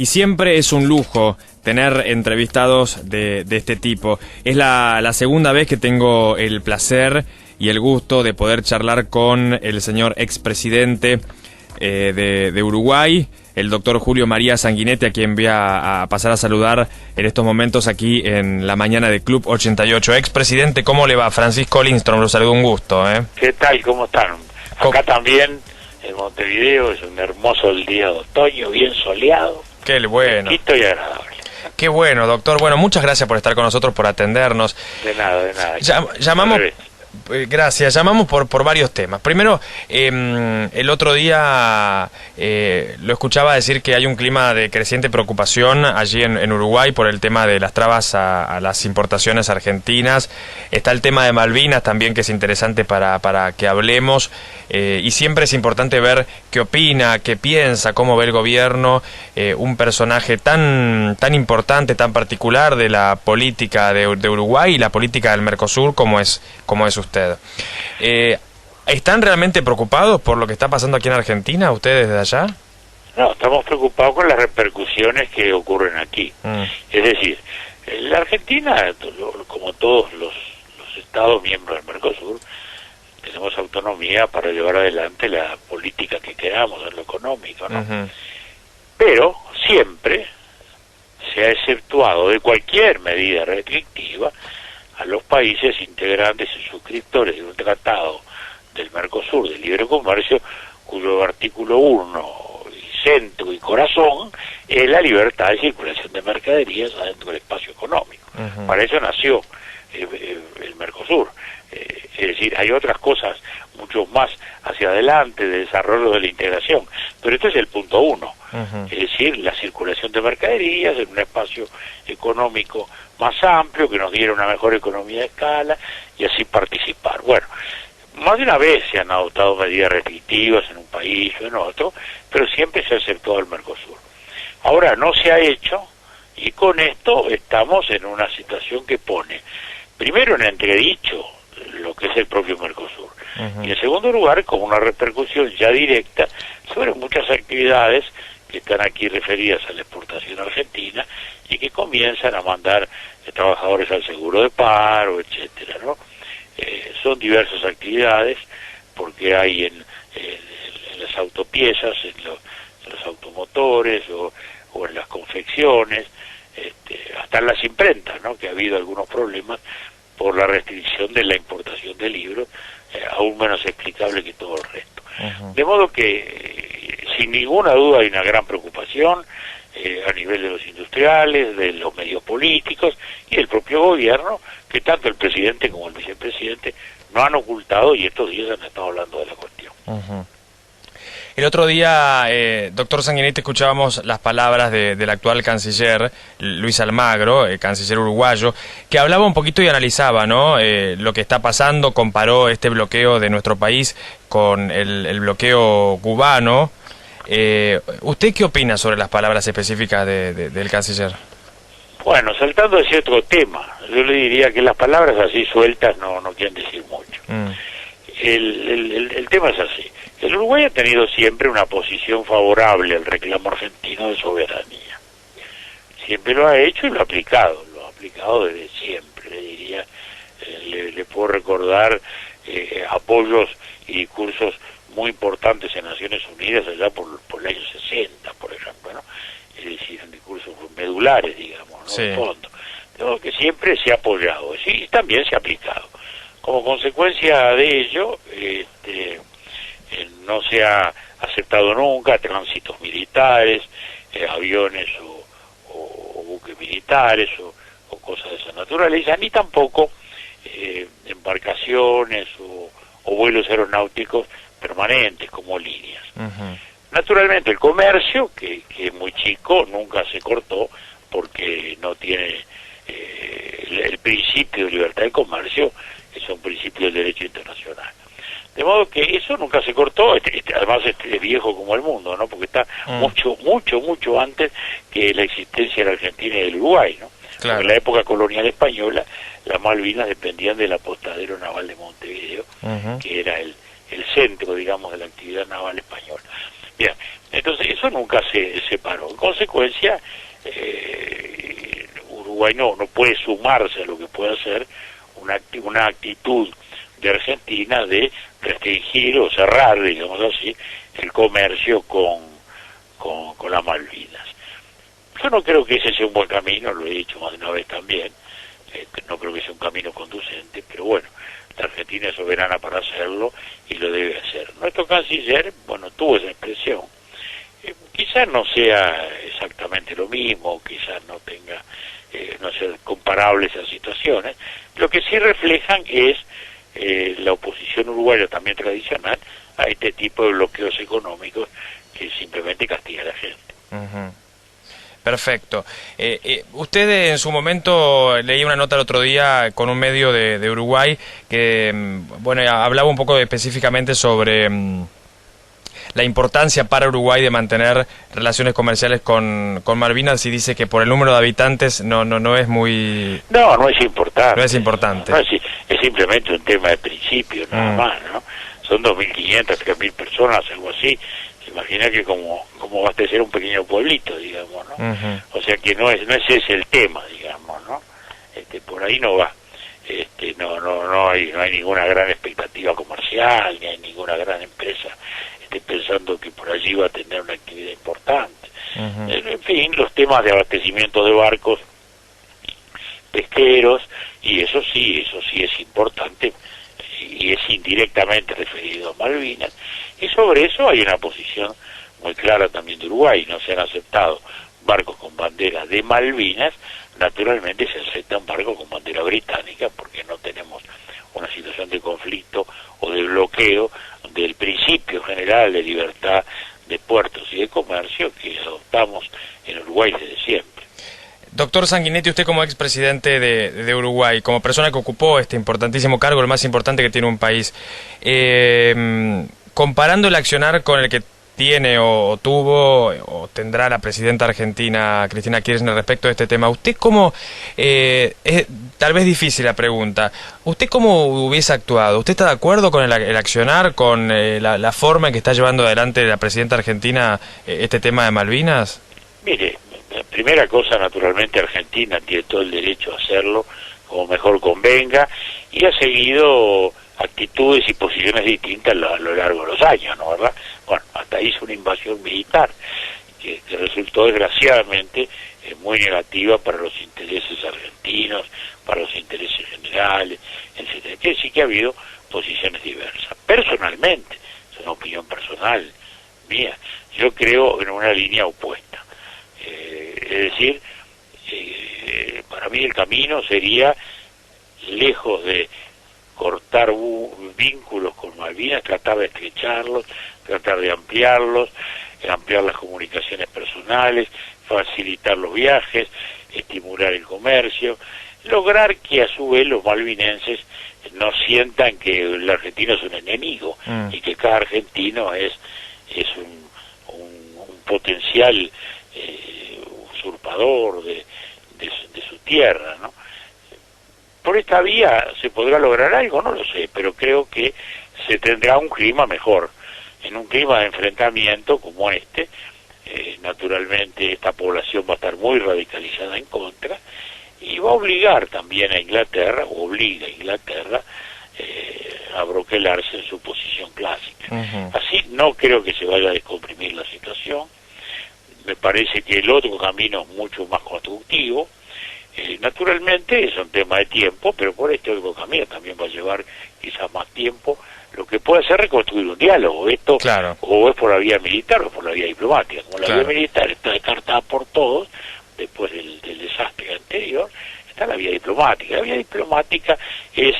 y siempre es un lujo tener entrevistados de este tipo. Es la segunda vez que tengo el placer y el gusto de poder charlar con el señor expresidente de Uruguay, el doctor Julio María Sanguinetti, a quien voy a pasar a saludar en estos momentos aquí en la mañana de Club 88. Expresidente, ¿cómo le va? Francisco Lindström, lo saludo, un gusto. ¿Qué tal? ¿Cómo están? Acá también, en Montevideo, es un hermoso día de otoño, bien soleado. Qué bueno. Fresquito y agradable. Qué bueno, doctor. Bueno, muchas gracias por estar con nosotros, por atendernos. De nada, de nada. Llamamos... Gracias, llamamos por varios temas. Primero, el otro día lo escuchaba decir que hay un clima de creciente preocupación allí en Uruguay por el tema de las trabas a las importaciones argentinas. Está el tema de Malvinas también, que es interesante para que hablemos, y siempre es importante ver qué opina, qué piensa, cómo ve el gobierno, un personaje tan importante, tan particular de la política de Uruguay y la política del Mercosur como es usted. ¿Están realmente preocupados por lo que está pasando aquí en Argentina, ustedes desde allá? No, estamos preocupados con las repercusiones que ocurren aquí. Es decir, la Argentina, como todos los estados miembros del Mercosur, tenemos autonomía para llevar adelante la política que queramos en lo económico, ¿no? Pero siempre se ha exceptuado de cualquier medida restrictiva a los países integrantes y suscriptores de un tratado del Mercosur de libre comercio, cuyo artículo 1 y centro y corazón es la libertad de circulación de mercaderías adentro del espacio económico. Para eso nació el Mercosur. Es decir, hay otras cosas mucho más hacia adelante de desarrollo de la integración, pero este es el punto 1. Es decir, la circulación de mercaderías en un espacio económico más amplio, que nos diera una mejor economía de escala y así participar. Bueno, más de una vez se han adoptado medidas restrictivas en un país o en otro, pero siempre se ha aceptado el Mercosur. Ahora no se ha hecho, y con esto estamos en una situación que pone, primero en entredicho lo que es el propio Mercosur, y en segundo lugar como una repercusión ya directa sobre muchas actividades que están aquí referidas a la exportación argentina y que comienzan a mandar trabajadores al seguro de paro, etcétera, ¿no? Son diversas actividades, porque hay en las autopiezas, en los automotores o en las confecciones, hasta en las imprentas, ¿no? Que ha habido algunos problemas por la restricción de la importación de libros, aún menos explicable que todo el resto. De modo que, sin ninguna duda, hay una gran preocupación a nivel de los industriales, de los medios políticos y del propio gobierno, que tanto el presidente como el vicepresidente no han ocultado y estos días han estado hablando de la cuestión. El otro día, doctor Sanguinetti, escuchábamos las palabras del actual canciller, Luis Almagro, canciller uruguayo, que hablaba un poquito y analizaba, ¿no? Lo que está pasando, comparó este bloqueo de nuestro país con el bloqueo cubano. ¿Usted qué opina sobre las palabras específicas del canciller? Bueno, saltando de cierto tema, yo le diría que las palabras así sueltas no quieren decir mucho. El tema es así. El Uruguay ha tenido siempre una posición favorable al reclamo argentino de soberanía. Siempre lo ha hecho y lo ha aplicado desde siempre, le diría. Le puedo recordar apoyos y discursos muy importantes en Naciones Unidas allá por el año 60, por ejemplo, ¿no? Es decir, discursos medulares, digamos, ¿no? Sí. En fondo. De modo que siempre se ha apoyado, sí, y también se ha aplicado. Como consecuencia de ello, no se ha aceptado nunca tránsitos militares, aviones o buques militares o cosas de esa naturaleza, ni tampoco embarcaciones o vuelos aeronáuticos permanentes como líneas. Naturalmente el comercio, que es muy chico, nunca se cortó porque no tiene el principio de libertad de comercio, es un principio del derecho internacional. De modo que eso nunca se cortó, además es viejo como el mundo, ¿no? Porque está mucho antes que la existencia de la Argentina y del Uruguay, ¿no? Claro. En la época colonial española, las Malvinas dependían del apostadero naval de Montevideo, que era el centro, digamos, de la actividad naval española. Bien, entonces eso nunca se paró. En consecuencia, Uruguay no puede sumarse a lo que puede hacer una actitud de Argentina de restringir o cerrar, digamos así, el comercio con las Malvinas. Yo no creo que ese sea un buen camino, lo he dicho más de una vez también, no creo que sea un camino conducente, pero bueno, la Argentina es soberana para hacerlo y lo debe hacer. Nuestro canciller, bueno, tuvo esa expresión. Quizás no sea exactamente lo mismo, quizás no tenga, no sean comparables esas situaciones. Lo que sí reflejan es la oposición uruguaya también tradicional a este tipo de bloqueos económicos que simplemente castiga a la gente. Uh-huh. Perfecto. Usted en su momento, leí una nota el otro día con un medio de Uruguay que, bueno, hablaba un poco específicamente sobre la importancia para Uruguay de mantener relaciones comerciales con Malvinas, y dice que por el número de habitantes no es muy... No es importante. No es importante. Es simplemente un tema de principio, nada más, ¿no? Son 2.500, 3.000 personas, algo así. Se imagina que como abastecer un pequeño pueblito, digamos, ¿no? Uh-huh. O sea que no es ese el tema, digamos, ¿no? Por ahí no va. No hay ninguna gran expectativa comercial, ni hay ninguna gran empresa pensando que por allí va a tener una actividad importante. Uh-huh. En fin, los temas de abastecimiento de barcos pesqueros, y eso sí es importante, y es indirectamente referido a Malvinas, y sobre eso hay una posición muy clara también de Uruguay. No se han aceptado barcos con bandera de Malvinas, naturalmente se aceptan barcos con bandera británica, porque no tenemos una situación de conflicto o de bloqueo del principio general de libertad de puertos y de comercio que adoptamos en Uruguay desde siempre. Doctor Sanguinetti, usted como expresidente de Uruguay, como persona que ocupó este importantísimo cargo, el más importante que tiene un país, comparando el accionar con el que tiene o tuvo o tendrá la presidenta argentina Cristina Kirchner respecto de este tema, ¿usted cómo, tal vez difícil la pregunta, ¿usted cómo hubiese actuado? ¿Usted está de acuerdo con el accionar, con la forma en que está llevando adelante la presidenta argentina este tema de Malvinas? Mire, primera cosa, naturalmente Argentina tiene todo el derecho a hacerlo como mejor convenga, y ha seguido actitudes y posiciones distintas a lo largo de los años, ¿no? ¿Verdad? Bueno, hasta hizo una invasión militar que resultó desgraciadamente muy negativa para los intereses argentinos, para los intereses generales, etcétera. Que sí que ha habido posiciones diversas. Personalmente, es una opinión personal mía, yo creo en una línea opuesta. Es decir, para mí el camino sería, lejos de cortar vínculos con Malvinas, tratar de estrecharlos, tratar de ampliarlos, ampliar las comunicaciones personales, facilitar los viajes, estimular el comercio, lograr que a su vez los malvinenses no sientan que el argentino es un enemigo y que cada argentino es un potencial usurpador de su tierra, ¿no? Por esta vía se podrá lograr algo, no lo sé, pero creo que se tendrá un clima mejor. En un clima de enfrentamiento como este, naturalmente esta población va a estar muy radicalizada en contra, y va a obligar también a Inglaterra, o obliga a Inglaterra a broquelarse en su posición clásica. Uh-huh. Así no creo que se vaya a descomprimir la situación. Me parece que el otro camino es mucho más constructivo. Naturalmente es un tema de tiempo, pero por este otro camino también va a llevar quizás más tiempo. Lo que puede hacer reconstruir un diálogo, esto, claro, o es por la vía militar o por la vía diplomática. Como la vía militar está descartada por todos después del desastre anterior, está la vía diplomática. La vía diplomática es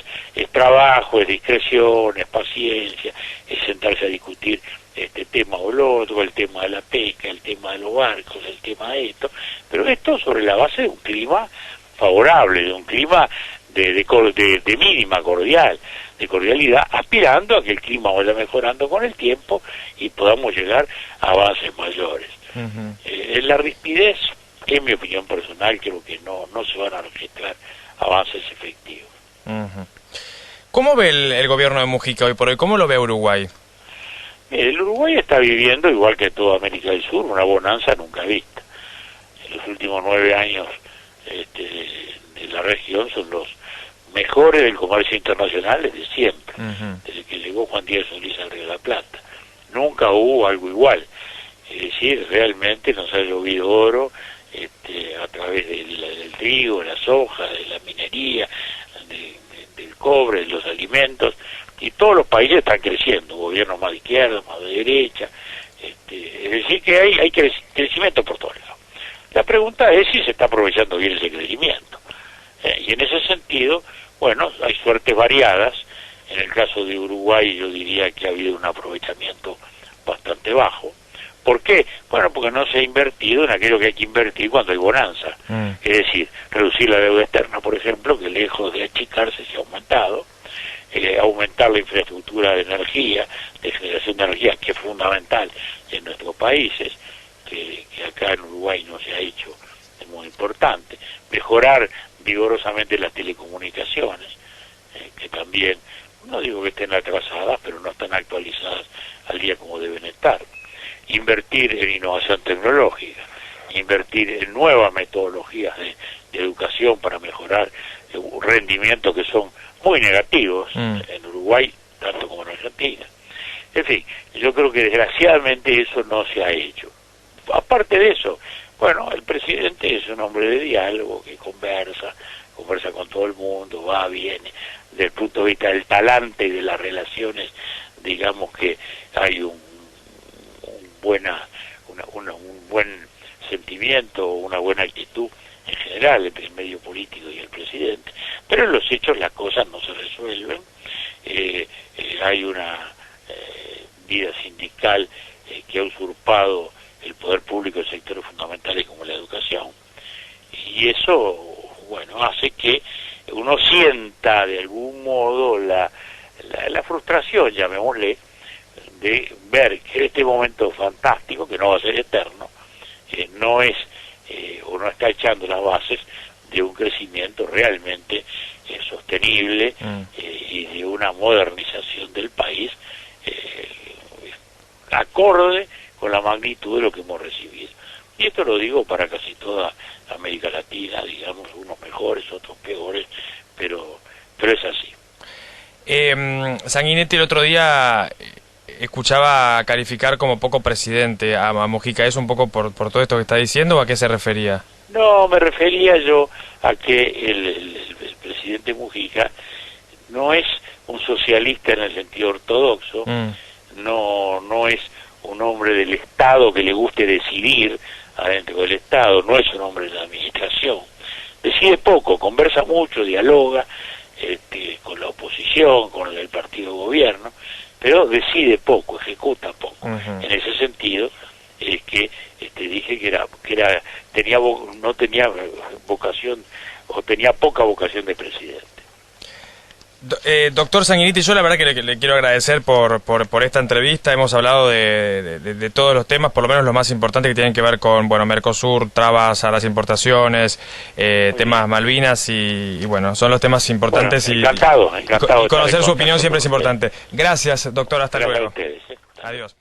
trabajo, es discreción, es paciencia, es sentarse a discutir este tema o el otro, el tema de la pesca, el tema de los barcos, el tema de esto, pero esto sobre la base de un clima favorable, de un clima de mínima cordialidad, aspirando a que el clima vaya mejorando con el tiempo y podamos llegar a avances mayores. Uh-huh. En la rispidez, en mi opinión personal, creo que no se van a registrar avances efectivos. Uh-huh. ¿Cómo ve el gobierno de Mujica hoy por hoy? ¿Cómo lo ve Uruguay? El Uruguay está viviendo, igual que toda América del Sur, una bonanza nunca vista. En los últimos 9 años de la región son los mejores del comercio internacional desde siempre, desde que llegó Juan Díaz Solís al Río de la Plata. Nunca hubo algo igual. Es decir, realmente nos ha llovido oro a través del trigo, de la soja, de la minería, del cobre, de los alimentos, y todos los países están creciendo, gobiernos más de izquierda, más de derecha, es decir que hay crecimiento por todos lados. La pregunta es si se está aprovechando bien ese crecimiento, y en ese sentido, bueno, hay suertes variadas. En el caso de Uruguay yo diría que ha habido un aprovechamiento bastante bajo. ¿Por qué? Bueno, porque no se ha invertido en aquello que hay que invertir cuando hay bonanza. Es decir, reducir la deuda externa, por ejemplo, que lejos de achicarse se ha aumentado, aumentar la infraestructura de energía, de generación de energía, que es fundamental en nuestros países, que acá en Uruguay no se ha hecho, es muy importante. Mejorar vigorosamente las telecomunicaciones, que también, no digo que estén atrasadas, pero no están actualizadas al día como deben estar. Invertir en innovación tecnológica, invertir en nuevas metodologías de educación para mejorar rendimientos que son muy negativos en Uruguay, tanto como en Argentina. En fin, yo creo que desgraciadamente eso no se ha hecho. Aparte de eso, bueno, el presidente es un hombre de diálogo que conversa con todo el mundo, va, viene. Desde el punto de vista del talante y de las relaciones, digamos que hay un buen sentimiento, una buena actitud en general entre el medio político y el presidente, pero en los hechos las cosas no se resuelven. Hay una vida sindical que ha usurpado el poder público en sectores fundamentales como la educación, y eso, bueno, hace que uno sienta de algún modo la frustración, llamémosle, de ver que este momento fantástico, que no va a ser eterno, no es, o no está echando las bases de un crecimiento realmente sostenible y de una modernización del país acorde con la magnitud de lo que hemos recibido. Y esto lo digo para casi toda América Latina, digamos, unos mejores, otros peores, pero es así. Sanguinetti, el otro día escuchaba calificar como poco presidente a Mujica. ¿Es un poco por todo esto que está diciendo o a qué se refería? No, me refería yo a que el presidente Mujica no es un socialista en el sentido ortodoxo, no es un hombre del Estado que le guste decidir adentro del Estado, no es un hombre de la administración. Decide poco, conversa mucho, dialoga con la oposición, con el partido de gobierno, pero decide poco, ejecuta poco. En ese sentido es que dije que no tenía vocación, o tenía poca vocación de presidente. Doctor Sanguinetti, yo la verdad que le quiero agradecer por esta entrevista. Hemos hablado de todos los temas, por lo menos los más importantes que tienen que ver con Mercosur, trabas a las importaciones, temas Malvinas y bueno, son los temas importantes. Bueno, encantado. Y conocer su opinión siempre es importante. Gracias, doctor, hasta luego. Ustedes, Adiós.